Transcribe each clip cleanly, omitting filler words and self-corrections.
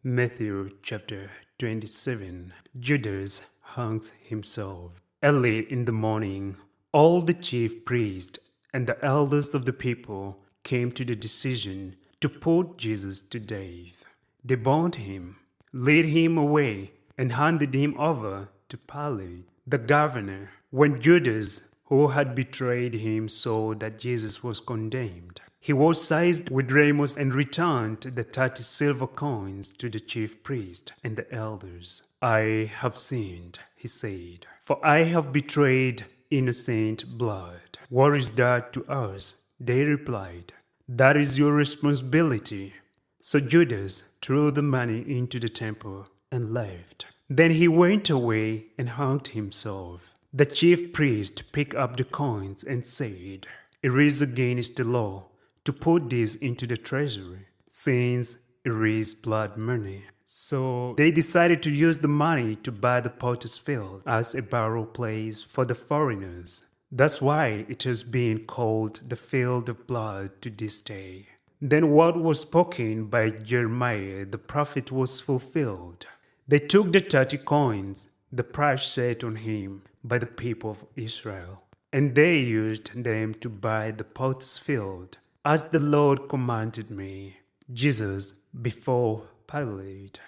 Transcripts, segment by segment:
Mathew chapter 27. Judas hangs himself. Early in the morning, all the chief priests and the elders of the people came to the decision to put Jesus to death. They bound him, led him away, and handed him over to Pilate, the governor. When Judas, who had betrayed him, saw that Jesus was condemned, he was seized with remorse and returned the 30 silver coins to the chief priest and the elders. "I have sinned," he said, "for I have betrayed innocent blood." "What is that to us?" they replied. "That is your responsibility." So Judas threw the money into the temple and left. Then he went away and hanged himself. The chief priest picked up the coins and said, "It is against the law to put this into the treasury, since it is blood money." So they decided to use the money to buy the potter's field as a burial place for the foreigners. That's why it has been called the field of blood to this day. Then what was spoken by Jeremiah the prophet was fulfilled. They took the 30 coins, the price set on him by the people of Israel, and they used them to buy the potter's field, as the Lord commanded me. Jesus before Pilate.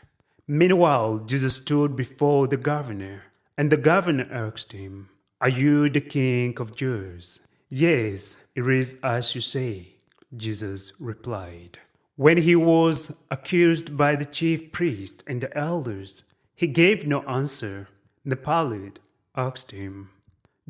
Meanwhile, Jesus stood before the governor, and the governor asked him, "Are you the king of Jews?" "Yes, it is as you say," Jesus replied. When he was accused by the chief priest and the elders, he gave no answer. The Pilate asked him,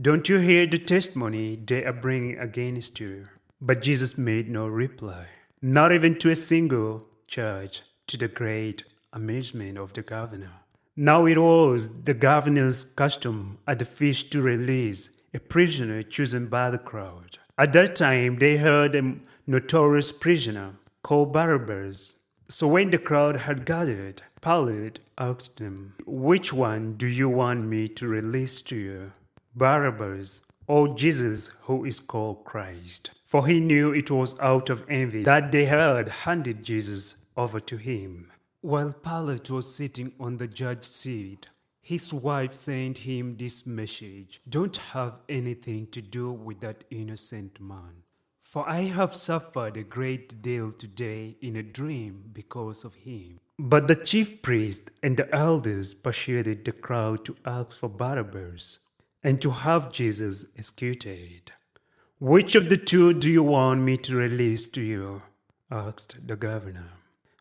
"Don't you hear the testimony they are bringing against you?" But Jesus made no reply, not even to a single charge, to the great amazement of the governor. Now it was the governor's custom at the feast to release a prisoner chosen by the crowd. At that time they heard a notorious prisoner called Barabbas. So when the crowd had gathered, Pilate asked them, "Which one do you want me to release to you, Barabbas or Jesus, who is called Christ?" For he knew it was out of envy that they had handed Jesus over to him. While Pilate was sitting on the judge's seat, his wife sent him this message: "Don't have anything to do with that innocent man, for I have suffered a great deal today in a dream because of him." But the chief priests and the elders persuaded the crowd to ask for Barabbas and to have Jesus executed. "Which of the two do you want me to release to you?" asked the governor.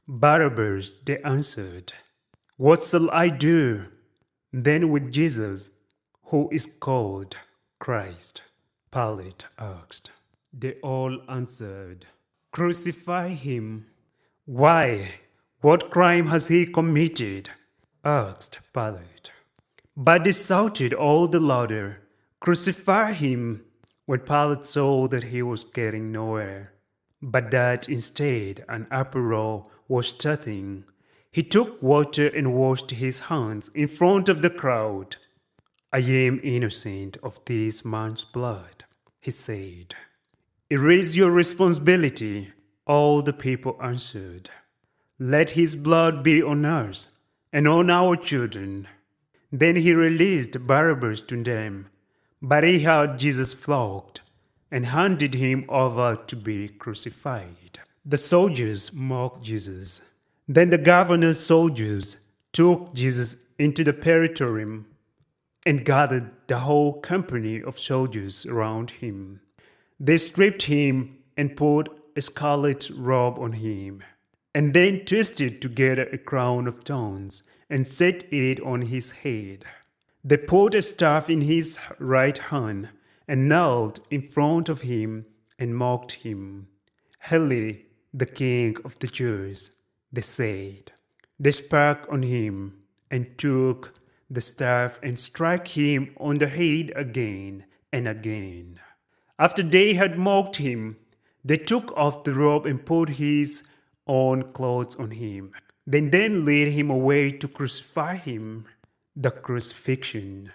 "Barabbas," they answered. "What shall I do then with Jesus, who is called Christ?" Pilate asked. They all answered, "Crucify him." "Why? What crime has he committed?" asked Pilate. But they shouted all the louder, "Crucify him!" When Pilate saw that he was getting nowhere, but that instead an uproar was starting, he took water and washed his hands in front of the crowd. "I am innocent of this man's blood," he said. "It is your responsibility," all the people answered. "Let his blood be on us and on our children." Then he released Barabbas to them, but he had Jesus flogged and handed him over to be crucified. The soldiers mocked Jesus. Then the governor's soldiers took Jesus into the praetorium and gathered the whole company of soldiers around him. They stripped him and put a scarlet robe on him, and then twisted together a crown of thorns and set it on his head. They put a staff in his right hand and knelt in front of him and mocked him. "Hail, the King of the Jews," they said. They spat on him and took the staff and struck him on the head again and again. After they had mocked him, they took off the robe and put his own clothes on him. They then led him away to crucify him. The crucifixion.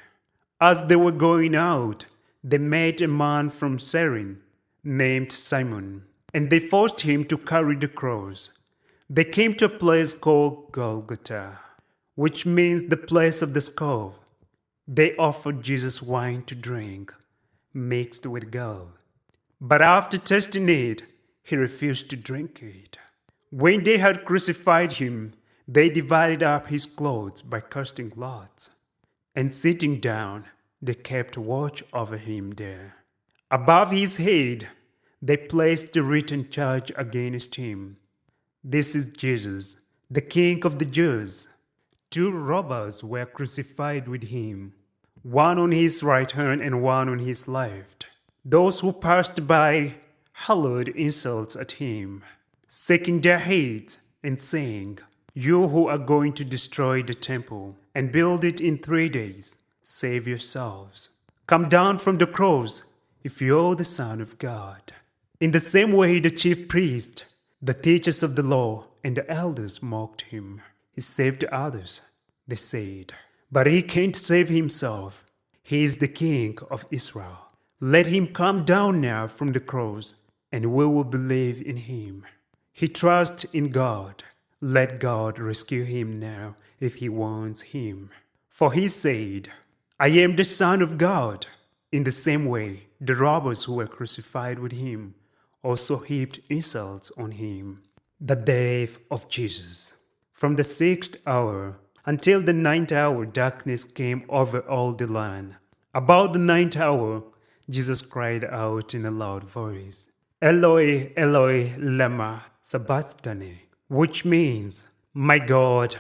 As they were going out, they met a man from Cyrene named Simon, and they forced him to carry the cross. They came to a place called Golgotha, which means the place of the skull. They offered Jesus wine to drink, mixed with gall. But after tasting it, he refused to drink it. When they had crucified him, they divided up his clothes by casting lots. And sitting down, they kept watch over him there. Above his head, they placed the written charge against him. This is Jesus, the King of the Jews. 2 robbers were crucified with him, one on his right hand and one on his left. Those who passed by hurled insults at him, shaking their heads and saying, "You who are going to destroy the temple and build it in 3 days, save yourselves. Come down from the cross if you're the Son of God." In the same way, the chief priests, the teachers of the law, and the elders mocked him. He saved others, they said, but he can't save himself. He is the King of Israel. Let him come down now from the cross, and we will believe in him. He trusts in God. Let God rescue him now if he wants him. For he said, "I am the Son of God." In the same way, the robbers who were crucified with him also heaped insults on him. The death of Jesus. From the 6th hour until the 9th hour, darkness came over all the land. About the 9th hour, Jesus cried out in a loud voice, "Eloi, Eloi, lama sabachthani," which means, my God,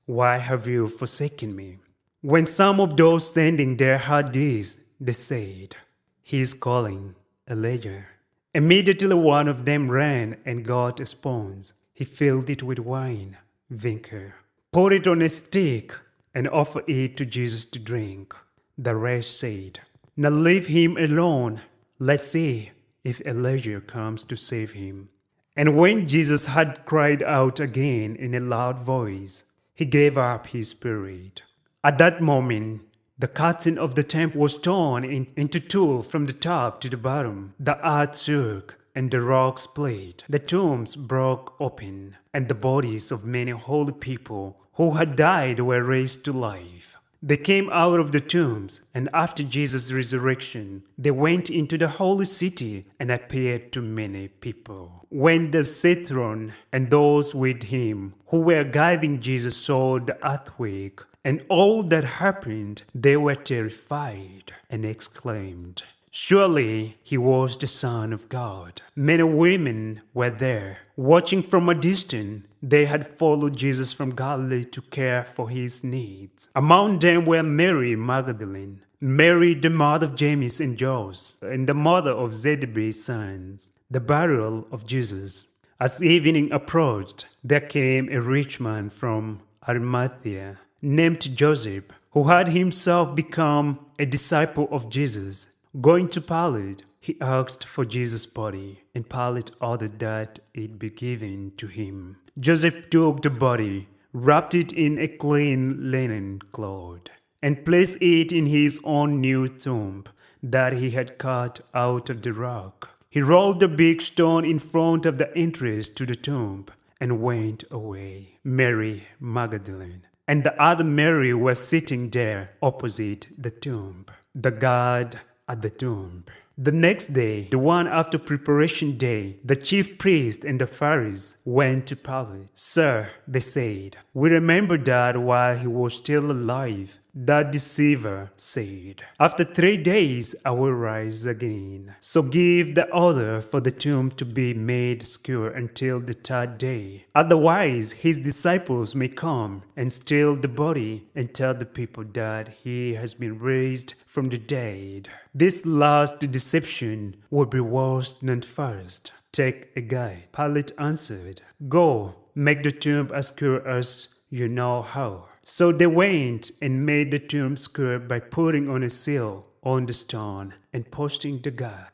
why have you forsaken me?" When some of those standing there heard this, they said, "He is calling Elijah." Immediately one of them ran and got a sponge. He filled it with wine, vinegar, poured it on a stick, and offered it to Jesus to drink. The rest said, "Now leave him alone. Let's see if Elijah comes to save him." And when Jesus had cried out again in a loud voice, he gave up his spirit. At that moment, the curtain of the temple was torn into 2 from the top to the bottom. The earth shook and the rocks split. The tombs broke open, and the bodies of many holy people who had died were raised to life. They came out of the tombs, and after Jesus' resurrection, they went into the holy city and appeared to many people. When the Cethron and those with him who were guiding Jesus saw the earthquake and all that happened, they were terrified and exclaimed, "Surely he was the Son of God." Many women were there, watching from a distance. They had followed Jesus from Galilee to care for his needs. Among them were Mary Magdalene, Mary the mother of James and Joseph, and the mother of Zebedee's sons. The burial of Jesus. As evening approached, there came a rich man from Arimathea, named Joseph, who had himself become a disciple of Jesus. Going to Pilate, he asked for Jesus' body, and Pilate ordered that it be given to him. Joseph took the body, wrapped it in a clean linen cloth, and placed it in his own new tomb that he had cut out of the rock. He rolled the big stone in front of the entrance to the tomb and went away. Mary Magdalene and the other Mary were sitting there opposite the tomb. The guard at the tomb. The next day, the one after preparation day, the chief priest and the Pharisees went to Pilate. "Sir," they said, "we remember that while he was still alive, that deceiver said, 'After 3 days I will rise again.' So give the order for the tomb to be made secure until the 3rd day. Otherwise, his disciples may come and steal the body and tell the people that he has been raised from the dead. This last deception will be worse than the first. Take a guide." Pilate answered, "Go, make the tomb as secure as you know how." So they went and made the tomb secure by putting on a seal on the stone and posting the guard.